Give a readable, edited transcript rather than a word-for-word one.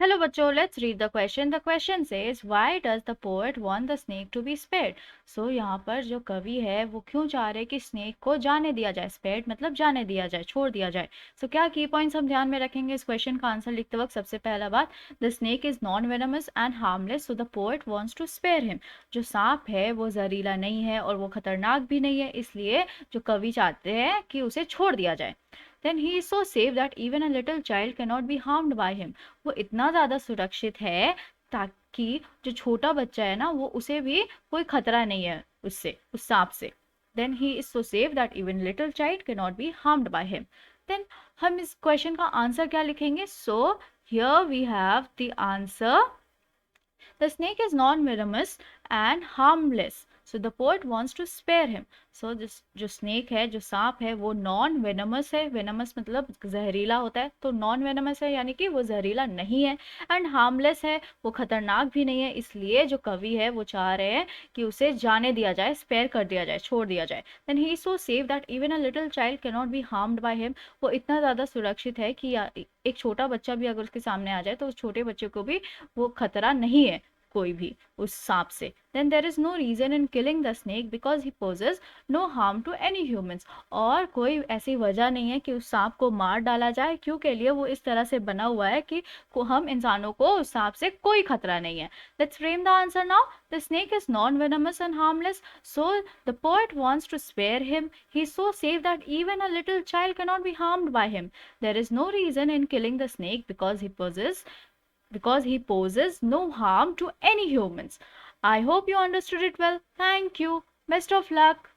Hello बच्चों, let's read the question. The question says, why does the poet want the snake to be spared? So यहाँ पर जो कवि है वो क्यों चाह रहे कि स्नेक को जाने दिया जाए. spared मतलब जाने दिया जाए, छोड़ दिया जाए. So क्या की पॉइंट्स हम ध्यान में रखेंगे इस क्वेश्चन का आंसर लिखते वक्त. सबसे पहला बात, the snake is non venomous and harmless, so the poet wants to spare him. जो सांप है वो जहरीला नहीं है और वो खतरनाक भी नहीं है, इसलिए जो कवि चाहते हैं कि उसे छोड़ दिया जाए. Then he is so safe that even a little child cannot be harmed by him. वो इतना ज़्यादा सुरक्षित है ताकि जो छोटा बच्चा है ना वो उसे भी कोई खतरा नहीं है उससे, उस सांप से. Then he is so safe that even little child cannot be harmed by him. Then हम इस क्वेश्चन का आंसर क्या लिखेंगे? So here we have the answer. The snake is non-venomous and harmless. So the poet wants to spare him. So this जो snake है, जो सांप है, वो non-venomous है. venomous मतलब जहरीला होता है, तो non-venomous है यानी कि वो जहरीला नहीं है. and harmless है, वो खतरनाक भी नहीं है. इसलिए जो कवि है वो चाह रहे हैं कि उसे जाने दिया जाए, spare कर दिया जाए, छोड़ दिया जाए. Then he is so safe that even a little child cannot be harmed by him. वो इतना ज़्यादा सुरक्षित है कि एक छोटा बच्चा भी अगर उसके सामने आ जाए तो उस छोटे बच्चे को भी वो खतरा नहीं है कोई भी उस सांप से. then there is no reason in killing the snake because he poses no harm to any humans. और कोई ऐसी वजह नहीं है कि उस सांप को मार डाला जाए, क्योंकि लिए वो इस तरह से बना हुआ है कि हम इंसानों को उस सांप से कोई खतरा नहीं है. let's frame the answer now. the snake is non-venomous and harmless, so the poet wants to spare him. He is so safe that even a little child cannot be harmed by him. there is no reason in killing the snake because he poses no harm to any humans. I hope you understood it well. Thank you. Best of luck.